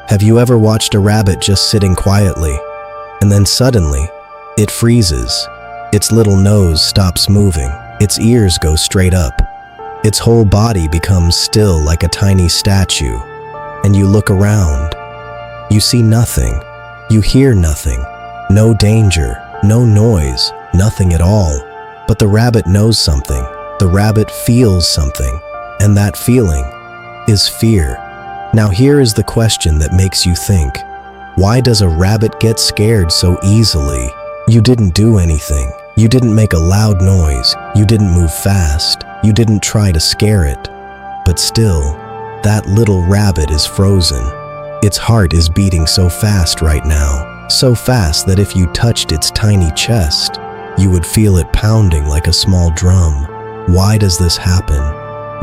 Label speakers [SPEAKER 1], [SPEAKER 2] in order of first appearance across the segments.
[SPEAKER 1] Have you ever watched a rabbit just sitting quietly, and then suddenly, it freezes? Its little nose stops moving, its ears go straight up, its whole body becomes still like a tiny statue, and you look around. You see nothing, you hear nothing, no danger, no noise, nothing at all. But the rabbit knows something, the rabbit feels something, and that feeling is fear. Now here is the question that makes you think. Why does a rabbit get scared so easily? You didn't do anything. You didn't make a loud noise. You didn't move fast. You didn't try to scare it. But still, that little rabbit is frozen. Its heart is beating so fast right now, so fast that if you touched its tiny chest, you would feel it pounding like a small drum. Why does this happen?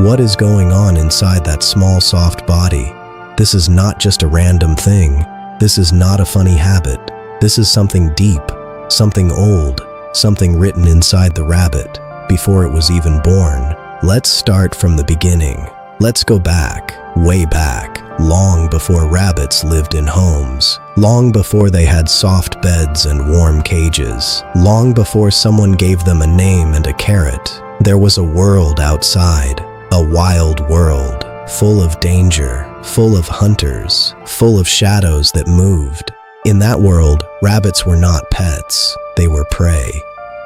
[SPEAKER 1] What is going on inside that small, soft body? This is not just a random thing. This is not a funny habit. This is something deep, something old, something written inside the rabbit before it was even born. Let's start from the beginning. Let's go back, way back, long before rabbits lived in homes, long before they had soft beds and warm cages, long before someone gave them a name and a carrot. There was a world outside, a wild world, full of danger, full of hunters, full of shadows that moved. In that world, rabbits were not pets, they were prey.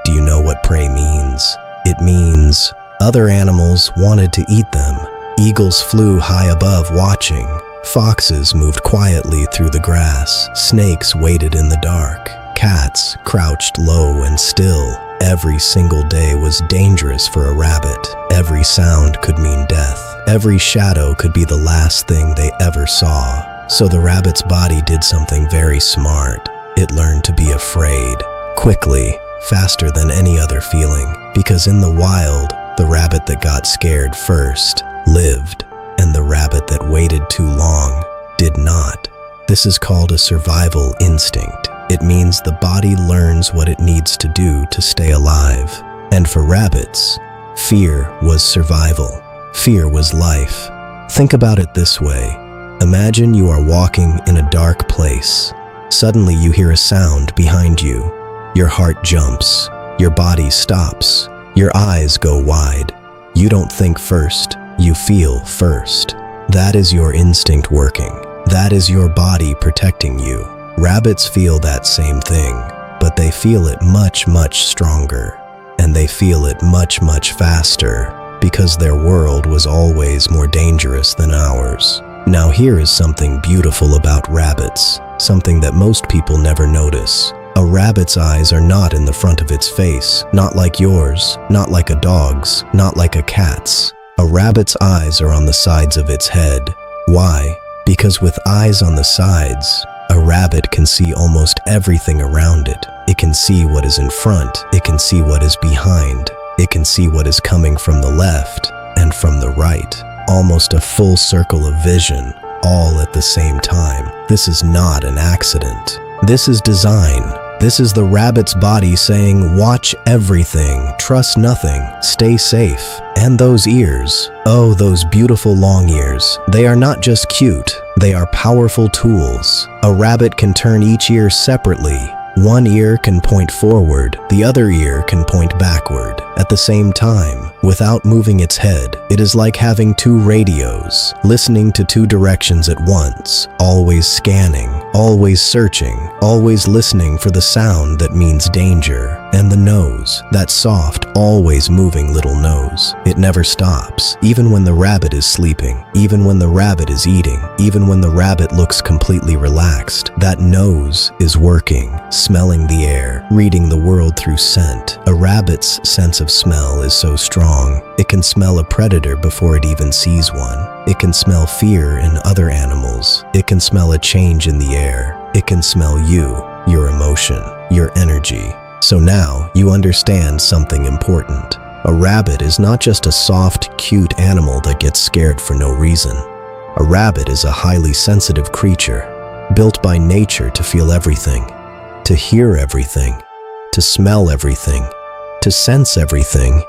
[SPEAKER 1] Do you know what prey means? It means other animals wanted to eat them. Eagles flew high above watching. Foxes moved quietly through the grass. Snakes waited in the dark. Cats crouched low and still. Every single day was dangerous for a rabbit. Every sound could mean death. Every shadow could be the last thing they ever saw. So the rabbit's body did something very smart. It learned to be afraid, quickly, faster than any other feeling. Because in the wild, the rabbit that got scared first lived, and the rabbit that waited too long did not. This is called a survival instinct. It means the body learns what it needs to do to stay alive. And for rabbits, fear was survival. Fear was life. Think about it this way. Imagine you are walking in a dark place. Suddenly you hear a sound behind you. Your heart jumps. Your body stops. Your eyes go wide. You don't think first. You feel first. That is your instinct working. That is your body protecting you. Rabbits feel that same thing, but they feel it much, much stronger. And they feel it much, much faster, because their world was always more dangerous than ours. Now here is something beautiful about rabbits, something that most people never notice. A rabbit's eyes are not in the front of its face, not like yours, not like a dog's, not like a cat's. A rabbit's eyes are on the sides of its head. Why? Because with eyes on the sides, a rabbit can see almost everything around it. It can see what is in front, it can see what is behind, it can see what is coming from the left and from the right. Almost a full circle of vision, all at the same time. This is not an accident. This is design. This is the rabbit's body saying, watch everything, trust nothing, stay safe. And those ears, oh, those beautiful long ears, they are not just cute, they are powerful tools. A rabbit can turn each ear separately. One ear can point forward, the other ear can point backward. At the same time, without moving its head, it is like having two radios, listening to two directions at once, always scanning, always searching, always listening for the sound that means danger. And the nose, that soft, always moving little nose, it never stops, even when the rabbit is sleeping, even when the rabbit is eating, even when the rabbit looks completely relaxed. That nose is working, smelling the air, reading the world through scent. A rabbit's sense of smell is so strong, it can smell a predator before it even sees one. It can smell fear in other animals. It can smell a change in the air. It can smell you, your emotion, your energy. So now you understand something important. A rabbit is not just a soft, cute animal that gets scared for no reason. A rabbit is a highly sensitive creature, built by nature to feel everything, to hear everything, to smell everything, to sense everything,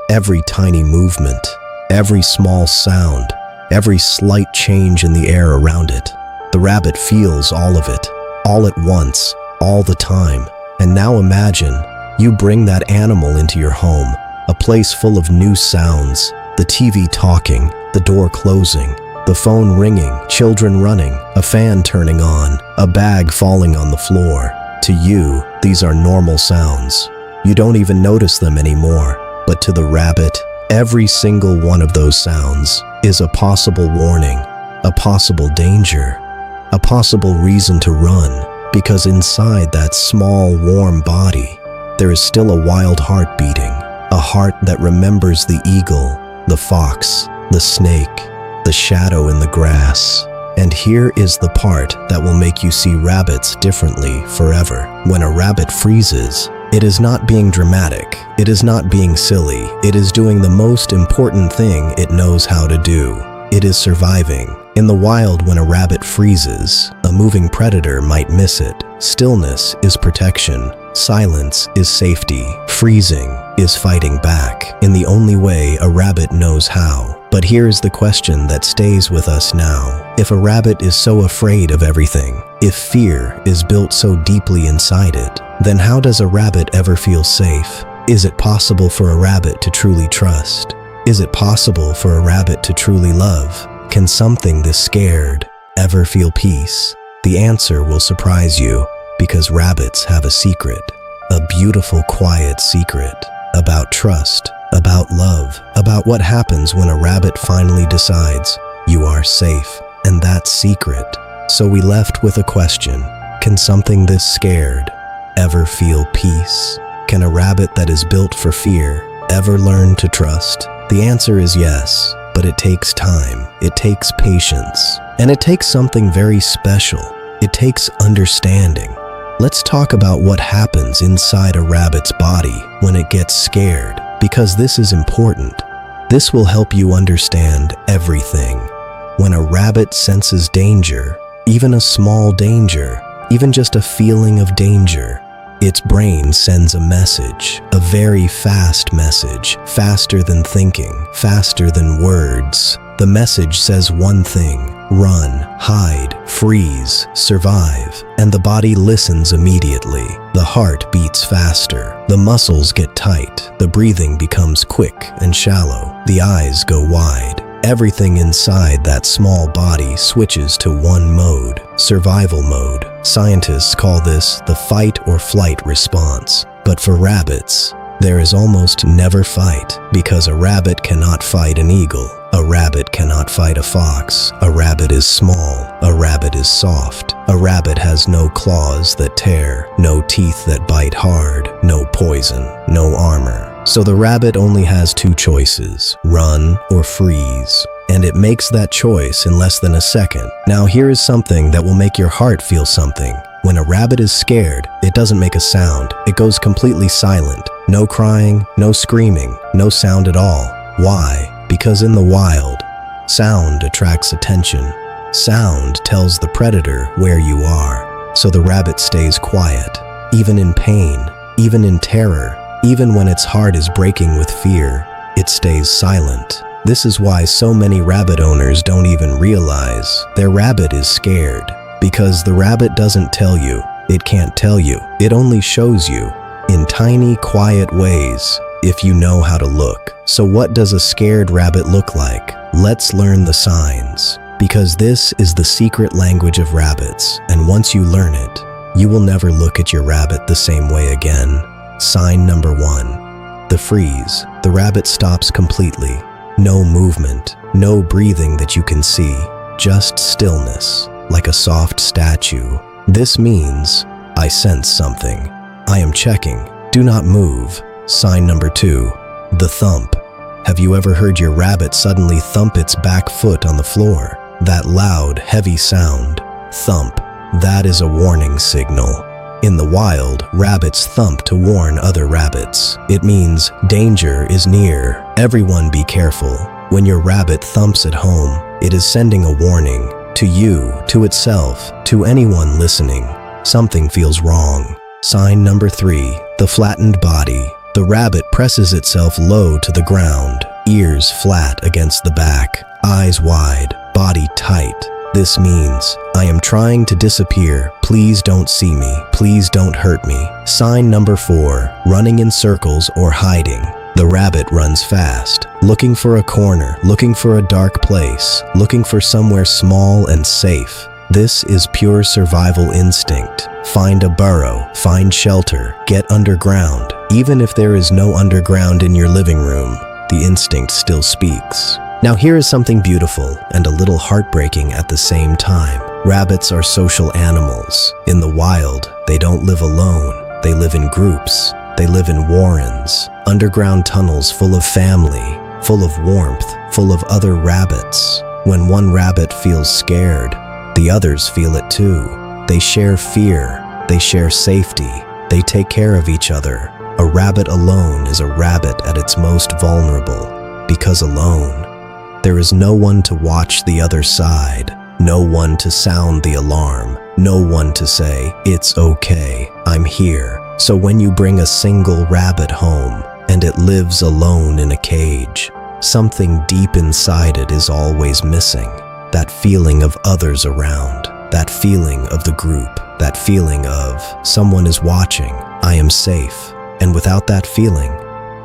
[SPEAKER 1] every tiny movement, every small sound, every slight change in the air around it. The rabbit feels all of it, all at once, all the time. And now imagine, you bring that animal into your home, a place full of new sounds, the TV talking, the door closing, the phone ringing, children running, a fan turning on, a bag falling on the floor. To you, these are normal sounds. You don't even notice them anymore. But to the rabbit, every single one of those sounds is a possible warning, a possible danger, a possible reason to run, because inside that small, warm body, there is still a wild heart beating, a heart that remembers the eagle, the fox, the snake, the shadow in the grass. And here is the part that will make you see rabbits differently forever. When a rabbit freezes, it is not being dramatic, it is not being silly, it is doing the most important thing it knows how to do. It is surviving. In the wild, when a rabbit freezes, a moving predator might miss it. Stillness is protection. Silence is safety. Freezing is fighting back in the only way a rabbit knows how. But here's the question that stays with us now. If a rabbit is so afraid of everything, if fear is built so deeply inside it, then how does a rabbit ever feel safe? Is it possible for a rabbit to truly trust? Is it possible for a rabbit to truly love? Can something this scared ever feel peace? The answer will surprise you, because rabbits have a secret, a beautiful, quiet secret about trust, about love, about what happens when a rabbit finally decides you are safe, and that's secret. So we left with a question. Can something this scared ever feel peace? Can a rabbit that is built for fear ever learn to trust? The answer is yes, but it takes time, it takes patience, and it takes something very special. It takes understanding. Let's talk about what happens inside a rabbit's body when it gets scared, because this is important. This will help you understand everything. When a rabbit senses danger, even a small danger, even just a feeling of danger, its brain sends a message, a very fast message, faster than thinking, faster than words. The message says one thing: run, hide, freeze, survive. And the body listens immediately. The heart beats faster, the muscles get tight, the breathing becomes quick and shallow, the eyes go wide. Everything inside that small body switches to one mode, survival mode. Scientists call this the fight or flight response. But for rabbits, there is almost never fight, because a rabbit cannot fight an eagle. A rabbit cannot fight a fox. A rabbit is small. A rabbit is soft. A rabbit has no claws that tear, no teeth that bite hard, no poison, no armor. So the rabbit only has two choices: run or freeze. And it makes that choice in less than a second. Now here is something that will make your heart feel something. When a rabbit is scared, it doesn't make a sound. It goes completely silent. No crying, no screaming, no sound at all. Why? Because in the wild, sound attracts attention. Sound tells the predator where you are. So the rabbit stays quiet, even in pain, even in terror, even when its heart is breaking with fear, it stays silent. This is why so many rabbit owners don't even realize their rabbit is scared. Because the rabbit doesn't tell you, it can't tell you, it only shows you in tiny, quiet ways if you know how to look. So what does a scared rabbit look like? Let's learn the signs, because this is the secret language of rabbits, and once you learn it, you will never look at your rabbit the same way again. Sign number 1, the freeze. The rabbit stops completely. No movement, no breathing that you can see, just stillness, like a soft statue. This means, I sense something. I am checking. Do not move. Sign number 2, the thump. Have you ever heard your rabbit suddenly thump its back foot on the floor? That loud, heavy sound, thump, that is a warning signal. In the wild, rabbits thump to warn other rabbits. It means danger is near. Everyone be careful. When your rabbit thumps at home, it is sending a warning to you, to itself, to anyone listening. Something feels wrong. Sign number 3, the flattened body. The rabbit presses itself low to the ground, ears flat against the back, eyes wide, body tight. This means, I am trying to disappear. Please don't see me. Please don't hurt me. Sign number 4, running in circles or hiding. The rabbit runs fast, looking for a corner, looking for a dark place, looking for somewhere small and safe. This is pure survival instinct. Find a burrow, find shelter, get underground. Even if there is no underground in your living room, the instinct still speaks. Now here is something beautiful and a little heartbreaking at the same time. Rabbits are social animals. In the wild, they don't live alone. They live in groups. They live in warrens, underground tunnels full of family, full of warmth, full of other rabbits. When one rabbit feels scared, the others feel it too. They share fear. They share safety. They take care of each other. A rabbit alone is a rabbit at its most vulnerable, because alone, there is no one to watch the other side, no one to sound the alarm, no one to say, "It's okay, I'm here." So when you bring a single rabbit home and it lives alone in a cage, something deep inside it is always missing. That feeling of others around, that feeling of the group, that feeling of someone is watching, I am safe. And without that feeling,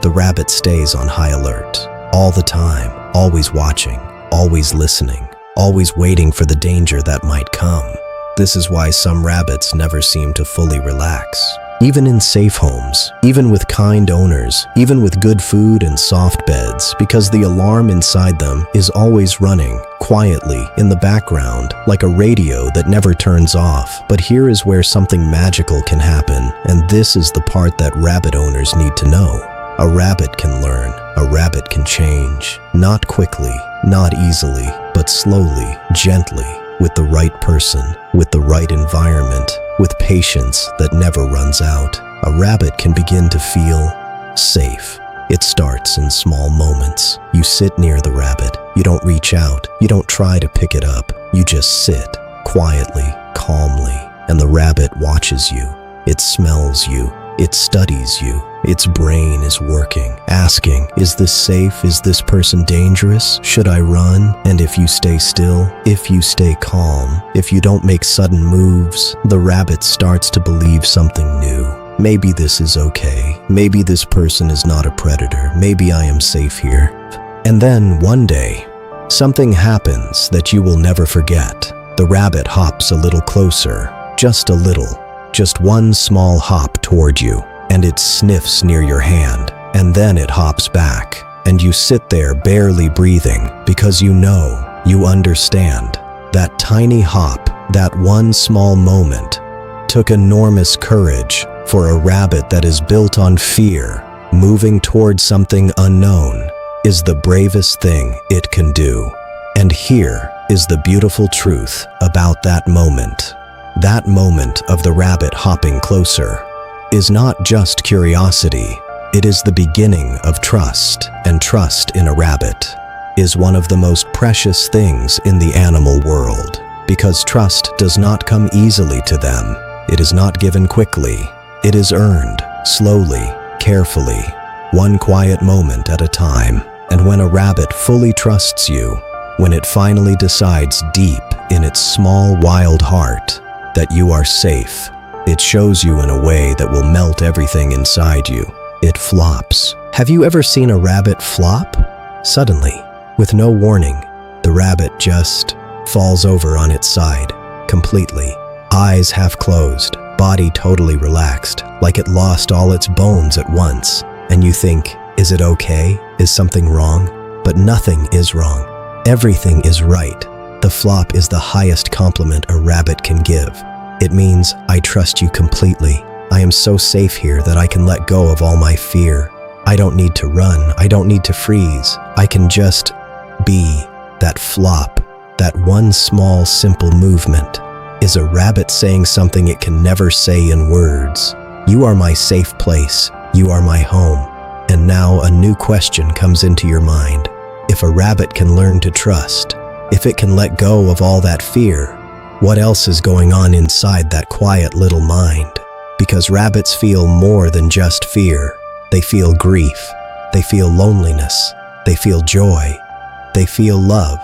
[SPEAKER 1] the rabbit stays on high alert, all the time, always watching, always listening, always waiting for the danger that might come. This is why some rabbits never seem to fully relax. Even in safe homes, even with kind owners, even with good food and soft beds, because the alarm inside them is always running, quietly, in the background, like a radio that never turns off. But here is where something magical can happen, and this is the part that rabbit owners need to know. A rabbit can learn, a rabbit can change. Not quickly, not easily, but slowly, gently, with the right person, with the right environment, with patience that never runs out. A rabbit can begin to feel safe. It starts in small moments. You sit near the rabbit. You don't reach out. You don't try to pick it up. You just sit, quietly, calmly, and the rabbit watches you. It smells you. It studies you. Its brain is working, asking, is this safe? Is this person dangerous? Should I run? And if you stay still, if you stay calm, if you don't make sudden moves, the rabbit starts to believe something new. Maybe this is okay. Maybe this person is not a predator. Maybe I am safe here. And then one day, something happens that you will never forget. The rabbit hops a little closer, just a little. Just one small hop toward you, and it sniffs near your hand, and then it hops back, and you sit there barely breathing because you know, you understand. That tiny hop, that one small moment, took enormous courage for a rabbit that is built on fear. Moving toward something unknown is the bravest thing it can do. And here is the beautiful truth about that moment. That moment of the rabbit hopping closer is not just curiosity, it is the beginning of trust, and trust in a rabbit is one of the most precious things in the animal world, because trust does not come easily to them. It is not given quickly. It is earned, slowly, carefully, one quiet moment at a time. And when a rabbit fully trusts you, when it finally decides deep in its small, wild heart that you are safe, it shows you in a way that will melt everything inside you. It flops. Have you ever seen a rabbit flop? Suddenly, with no warning, the rabbit just falls over on its side, completely. Eyes half closed, body totally relaxed, like it lost all its bones at once. And you think, is it okay? Is something wrong? But nothing is wrong. Everything is right. The flop is the highest compliment a rabbit can give. It means, I trust you completely. I am so safe here that I can let go of all my fear. I don't need to run. I don't need to freeze. I can just be. That flop, that one small, simple movement, is a rabbit saying something it can never say in words. You are my safe place. You are my home. And now a new question comes into your mind. If a rabbit can learn to trust, if it can let go of all that fear, what else is going on inside that quiet little mind? Because rabbits feel more than just fear. They feel grief. They feel loneliness. They feel joy. They feel love.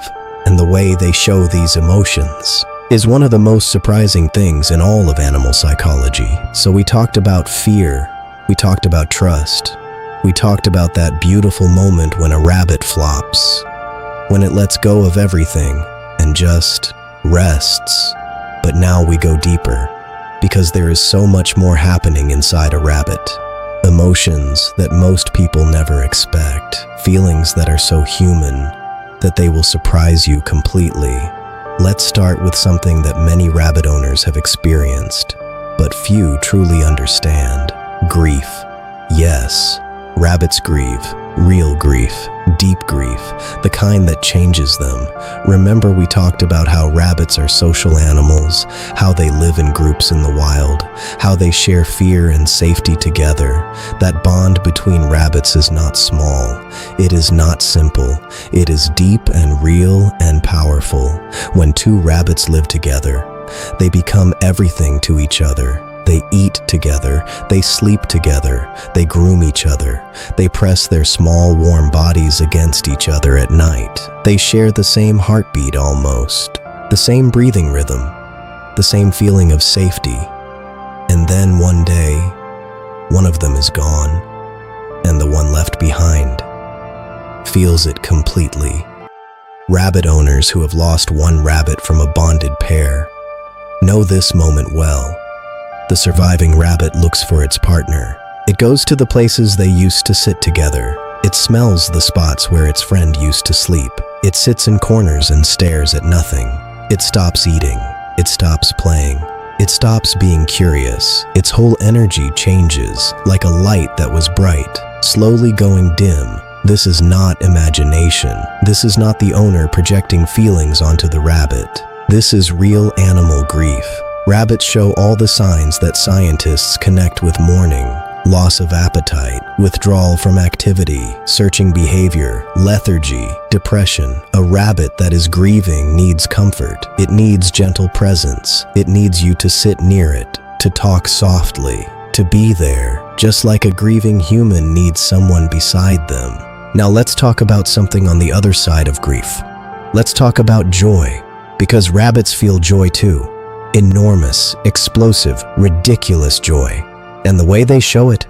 [SPEAKER 1] and the way they show these emotions is one of the most surprising things in all of animal psychology. So we talked about fear, we talked about trust, we talked about that beautiful moment when a rabbit flops, when it lets go of everything and just rests. But now we go deeper, because there is so much more happening inside a rabbit. Emotions that most people never expect, feelings that are so human that they will surprise you completely. Let's start with something that many rabbit owners have experienced, but few truly understand: grief. Yes, rabbits grieve, real grief, deep grief, the kind that changes them. Remember, we talked about how rabbits are social animals, how they live in groups in the wild, how they share fear and safety together. That bond between rabbits is not small. It is not simple. It is deep and real and powerful. When two rabbits live together, they become everything to each other. They eat together, they sleep together, they groom each other, they press their small warm bodies against each other at night. They share the same heartbeat almost, the same breathing rhythm, the same feeling of safety. And then one day, one of them is gone, and the one left behind feels it completely. Rabbit owners who have lost one rabbit from a bonded pair know this moment well. The surviving rabbit looks for its partner. It goes to the places they used to sit together. It smells the spots where its friend used to sleep. It sits in corners and stares at nothing. It stops eating. It stops playing. It stops being curious. Its whole energy changes, like a light that was bright, slowly going dim. This is not imagination. This is not the owner projecting feelings onto the rabbit. This is real animal grief. Rabbits show all the signs that scientists connect with mourning: loss of appetite, withdrawal from activity, searching behavior, lethargy, depression. A rabbit that is grieving needs comfort. It needs gentle presence. It needs you to sit near it, to talk softly, to be there, just like a grieving human needs someone beside them. Now let's talk about something on the other side of grief. Let's talk about joy, because rabbits feel joy too. Enormous, explosive, ridiculous joy. And the way they show it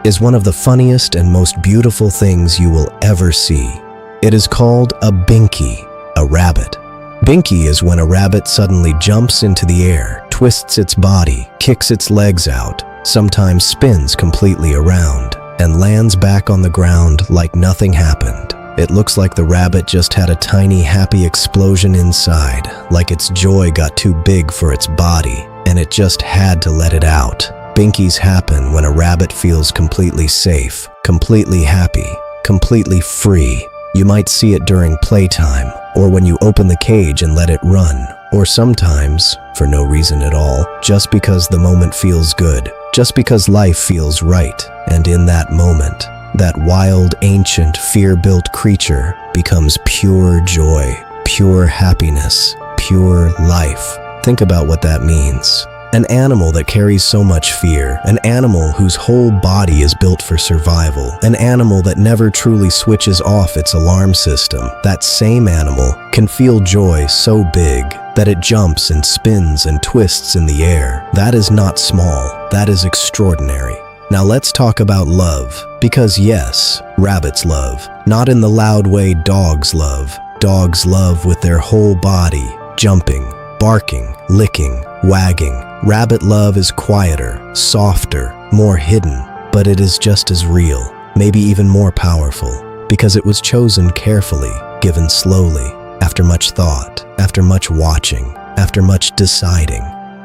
[SPEAKER 1] is one of the funniest and most beautiful things you will ever see. It is called a binky, a rabbit. Binky is when a rabbit suddenly jumps into the air, twists its body, kicks its legs out, sometimes spins completely around, and lands back on the ground like nothing happened. It looks like the rabbit just had a tiny happy explosion inside, like its joy got too big for its body, and it just had to let it out. Binkies happen when a rabbit feels completely safe, completely happy, completely free. You might see it during playtime, or when you open the cage and let it run, or sometimes, for no reason at all, just because the moment feels good, just because life feels right. And in that moment, that wild, ancient, fear-built creature becomes pure joy, pure happiness, pure life. Think about what that means. An animal that carries so much fear, an animal whose whole body is built for survival, an animal that never truly switches off its alarm system. That same animal can feel joy so big that it jumps and spins and twists in the air. That is not small, that is extraordinary. Now let's talk about love, because yes, rabbits love. Not in the loud way dogs love. Dogs love with their whole body, jumping, barking, licking, wagging. Rabbit love is quieter, softer, more hidden, but it is just as real, maybe even more powerful, because it was chosen carefully, given slowly, after much thought, after much watching, after much deciding.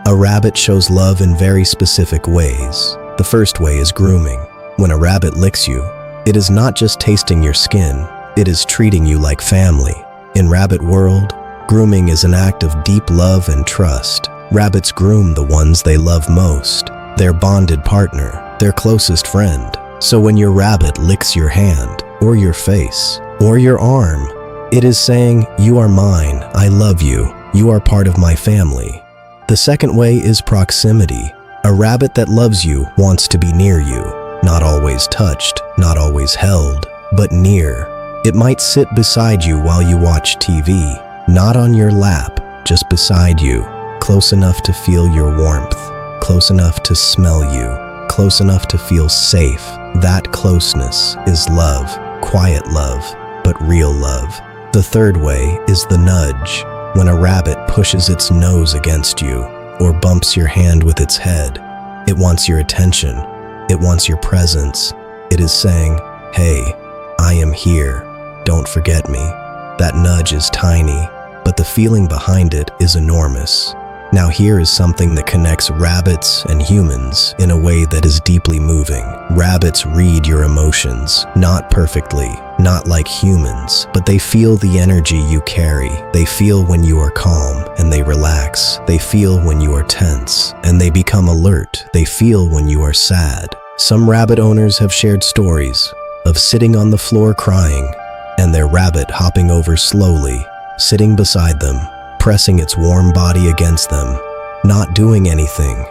[SPEAKER 1] A rabbit shows love in very specific ways. The first way is grooming. When a rabbit licks you, it is not just tasting your skin, it is treating you like family. In rabbit world, grooming is an act of deep love and trust. Rabbits groom the ones they love most, their bonded partner, their closest friend. So when your rabbit licks your hand, or your face, or your arm, it is saying, "You are mine, I love you, you are part of my family." The second way is proximity. A rabbit that loves you wants to be near you, not always touched, not always held, but near. It might sit beside you while you watch TV, Not on your lap, just beside you, close enough to feel your warmth, close enough to smell you, close enough to feel safe. That closeness is love, quiet love, but real love. The third way is the nudge. When a rabbit pushes its nose against you or bumps your hand with its head, it wants your attention. It wants your presence. It is saying, "Hey, I am here. Don't forget me." That nudge is tiny, but the feeling behind it is enormous. Now here is something that connects rabbits and humans in a way that is deeply moving. Rabbits read your emotions, not perfectly, not like humans, but they feel the energy you carry. They feel when you are calm and they relax. They feel when you are tense and they become alert. They feel when you are sad. Some rabbit owners have shared stories of sitting on the floor crying and their rabbit hopping over slowly, sitting beside them, pressing its warm body against them, not doing anything,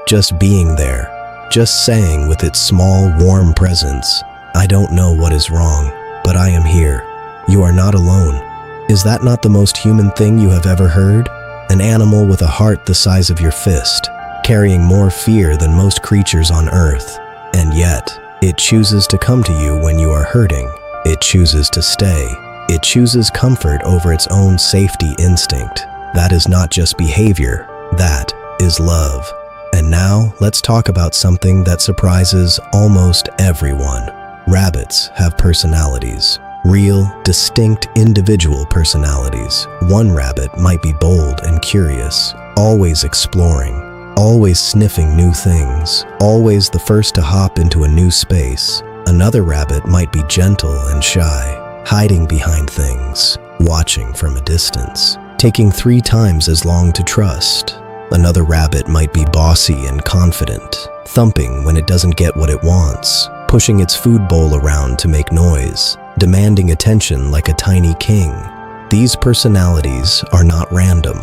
[SPEAKER 1] just being there, just saying with its small, warm presence, "I don't know what is wrong, but I am here. You are not alone." Is that not the most human thing you have ever heard? An animal with a heart the size of your fist, carrying more fear than most creatures on Earth. And yet, it chooses to come to you when you are hurting. It chooses to stay. It chooses comfort over its own safety instinct. That is not just behavior, that is love. And now, let's talk about something that surprises almost everyone. Rabbits have personalities. Real, distinct, individual personalities. One rabbit might be bold and curious, always exploring, always sniffing new things, always the first to hop into a new space. Another rabbit might be gentle and shy, hiding behind things, watching from a distance, taking 3 times as long to trust. Another rabbit might be bossy and confident, thumping when it doesn't get what it wants, pushing its food bowl around to make noise, demanding attention like a tiny king. These personalities are not random.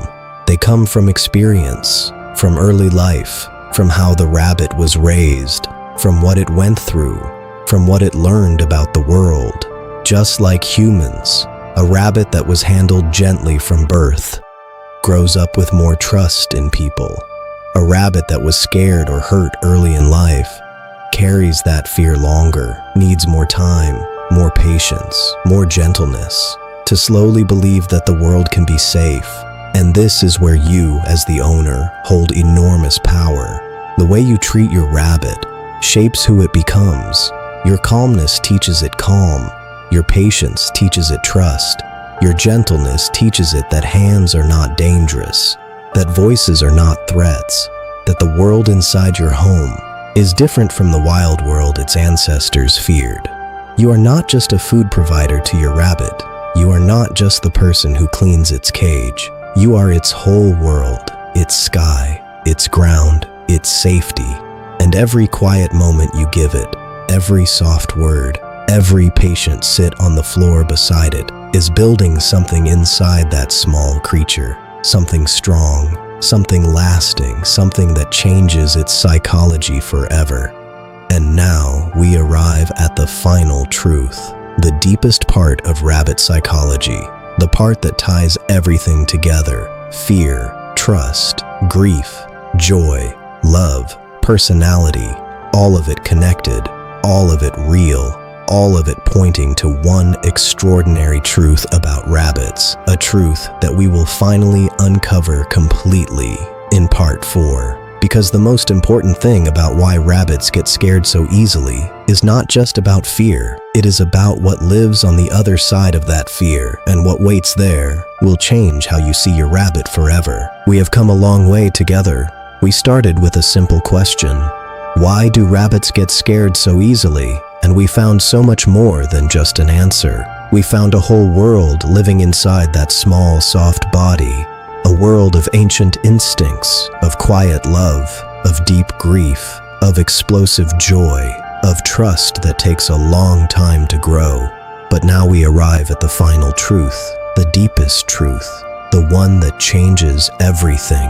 [SPEAKER 1] They come from experience, from early life, from how the rabbit was raised, from what it went through, from what it learned about the world. Just like humans, a rabbit that was handled gently from birth grows up with more trust in people. A rabbit that was scared or hurt early in life carries that fear longer, needs more time, more patience, more gentleness, to slowly believe that the world can be safe. And this is where you, as the owner, hold enormous power. The way you treat your rabbit shapes who it becomes. Your calmness teaches it calm. Your patience teaches it trust. Your gentleness teaches it that hands are not dangerous, that voices are not threats, that the world inside your home is different from the wild world its ancestors feared. You are not just a food provider to your rabbit. You are not just the person who cleans its cage. You are its whole world, its sky, its ground, its safety. And every quiet moment you give it, every soft word, every patient sit on the floor beside it is building something inside that small creature, something strong, something lasting, something that changes its psychology forever. And now we arrive at the final truth, the deepest part of rabbit psychology, the part that ties everything together: fear, trust, grief, joy, love, personality, all of it connected, all of it real, all of it pointing to one extraordinary truth about rabbits, a truth that we will finally uncover completely in part 4. Because the most important thing about why rabbits get scared so easily is not just about fear. It is about what lives on the other side of that fear, and what waits there will change how you see your rabbit forever. We have come a long way together. We started with a simple question: why do rabbits get scared so easily? And we found so much more than just an answer. We found a whole world living inside that small, soft body. A world of ancient instincts, of quiet love, of deep grief, of explosive joy, of trust that takes a long time to grow. But now we arrive at the final truth, the deepest truth, the one that changes everything.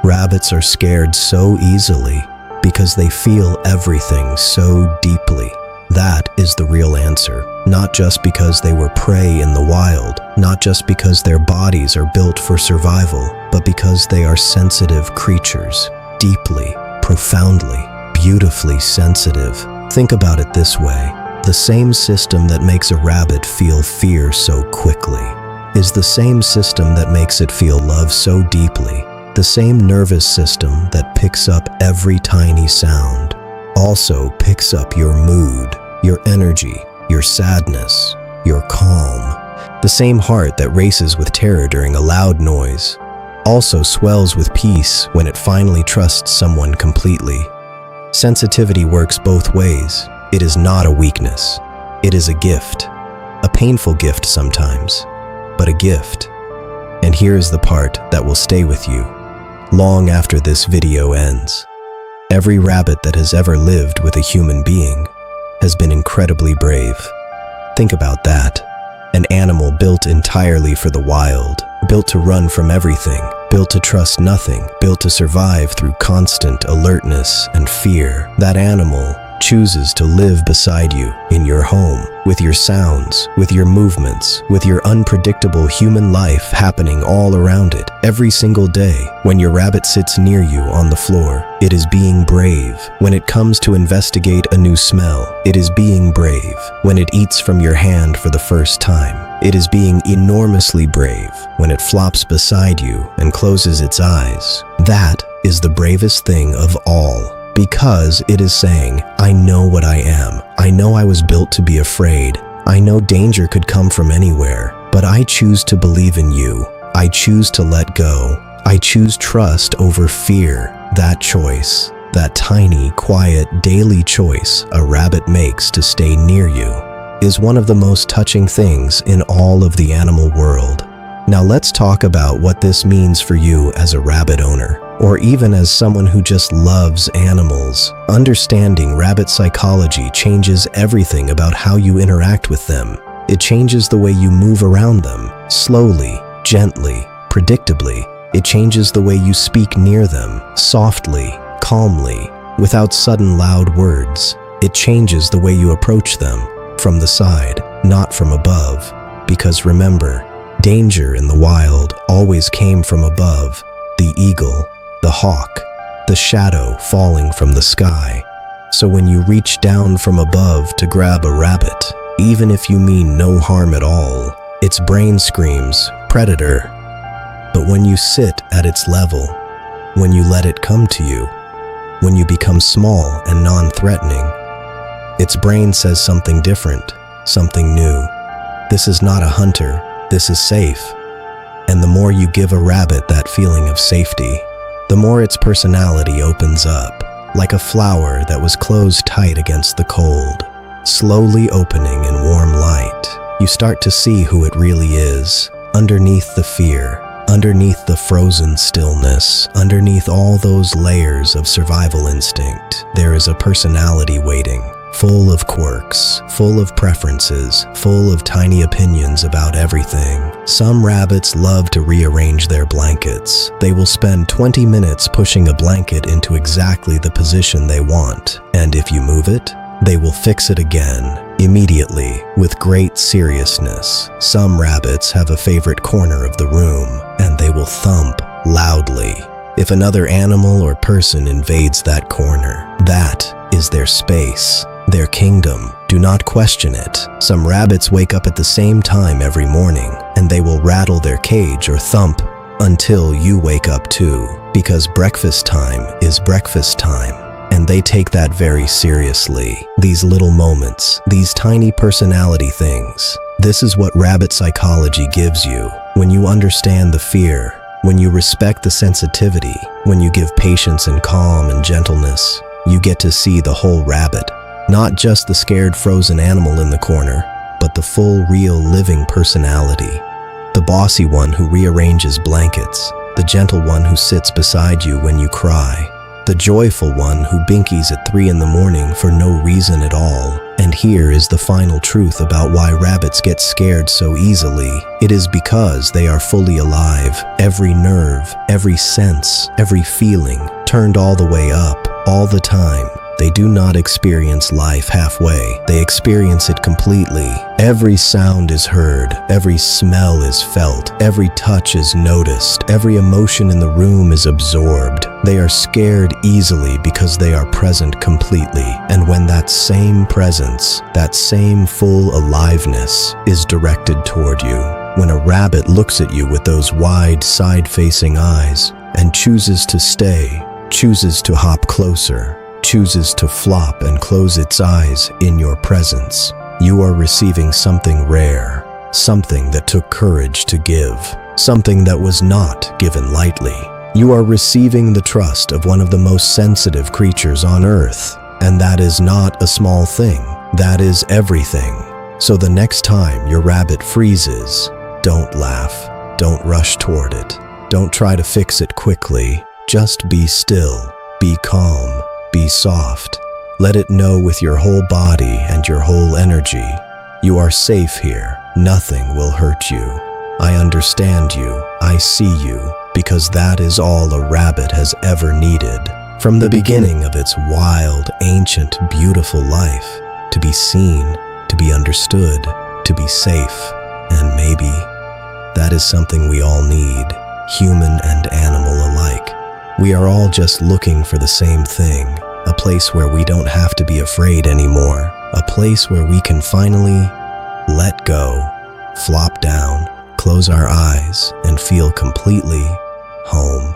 [SPEAKER 1] Rabbits are scared so easily because they feel everything so deeply. That is the real answer. Not just because they were prey in the wild, not just because their bodies are built for survival, but because they are sensitive creatures. Deeply, profoundly, beautifully sensitive. Think about it this way. The same system that makes a rabbit feel fear so quickly is the same system that makes it feel love so deeply. The same nervous system that picks up every tiny sound also picks up your mood, your energy, your sadness, your calm. The same heart that races with terror during a loud noise also swells with peace when it finally trusts someone completely. Sensitivity works both ways. It is not a weakness. It is a gift. A painful gift sometimes, but a gift. And here is the part that will stay with you long after this video ends. Every rabbit that has ever lived with a human being has been incredibly brave. Think about that. An animal built entirely for the wild, built to run from everything, built to trust nothing, built to survive through constant alertness and fear. That animal chooses to live beside you, in your home, with your sounds, with your movements, with your unpredictable human life happening all around it. Every single day, when your rabbit sits near you on the floor, it is being brave. When it comes to investigate a new smell, it is being brave. When it eats from your hand for the first time, it is being enormously brave. When it flops beside you and closes its eyes, that is the bravest thing of all. Because it is saying, I know what I am. I know I was built to be afraid. I know danger could come from anywhere, but I choose to believe in you. I choose to let go. I choose trust over fear. That choice, that tiny, quiet, daily choice a rabbit makes to stay near you, is one of the most touching things in all of the animal world. Now let's talk about what this means for you as a rabbit owner, or even as someone who just loves animals. Understanding rabbit psychology changes everything about how you interact with them. It changes the way you move around them, slowly, gently, predictably. It changes the way you speak near them, softly, calmly, without sudden loud words. It changes the way you approach them, from the side, not from above. Because remember, danger in the wild always came from above. The eagle, the hawk, the shadow falling from the sky. So when you reach down from above to grab a rabbit, even if you mean no harm at all, its brain screams, predator. But when you sit at its level, when you let it come to you, when you become small and non-threatening, its brain says something different, something new. This is not a hunter, this is safe. And the more you give a rabbit that feeling of safety, the more its personality opens up, like a flower that was closed tight against the cold. Slowly opening in warm light, you start to see who it really is, underneath the fear, underneath the frozen stillness, underneath all those layers of survival instinct. There is a personality waiting, full of quirks, full of preferences, full of tiny opinions about everything. Some rabbits love to rearrange their blankets. They will spend 20 minutes pushing a blanket into exactly the position they want, and if you move it, they will fix it again, immediately, with great seriousness. Some rabbits have a favorite corner of the room, and they will thump loudly if another animal or person invades that corner. That is their space, their kingdom. Do not question it. Some rabbits wake up at the same time every morning, and they will rattle their cage or thump until you wake up too, because breakfast time is breakfast time. And they take that very seriously. These little moments, these tiny personality things. This is what rabbit psychology gives you. When you understand the fear, when you respect the sensitivity, when you give patience and calm and gentleness, you get to see the whole rabbit. Not just the scared frozen animal in the corner, but the full, real, living personality. The bossy one who rearranges blankets, the gentle one who sits beside you when you cry, the joyful one who binkies at 3 in the morning for no reason at all. And here is the final truth about why rabbits get scared so easily. It is because they are fully alive. Every nerve, every sense, every feeling, turned all the way up, all the time. They do not experience life halfway. They experience it completely. Every sound is heard. Every smell is felt. Every touch is noticed. Every emotion in the room is absorbed. They are scared easily because they are present completely. And when that same presence, that same full aliveness is directed toward you, when a rabbit looks at you with those wide, side-facing eyes and chooses to stay, chooses to hop closer, chooses to flop and close its eyes in your presence, you are receiving something rare, something that took courage to give, something that was not given lightly. You are receiving the trust of one of the most sensitive creatures on earth, and that is not a small thing. That is everything. So the next time your rabbit freezes, don't laugh, don't rush toward it, don't try to fix it quickly. Just be still, be calm, be soft. Let it know with your whole body and your whole energy, you are safe here. Nothing will hurt you. I understand you. I see you, because that is all a rabbit has ever needed. From the beginning of its wild, ancient, beautiful life, to be seen, to be understood, to be safe. And maybe that is something we all need, human and animal alike. We are all just looking for the same thing, a place where we don't have to be afraid anymore, a place where we can finally let go, flop down, close our eyes, and feel completely home.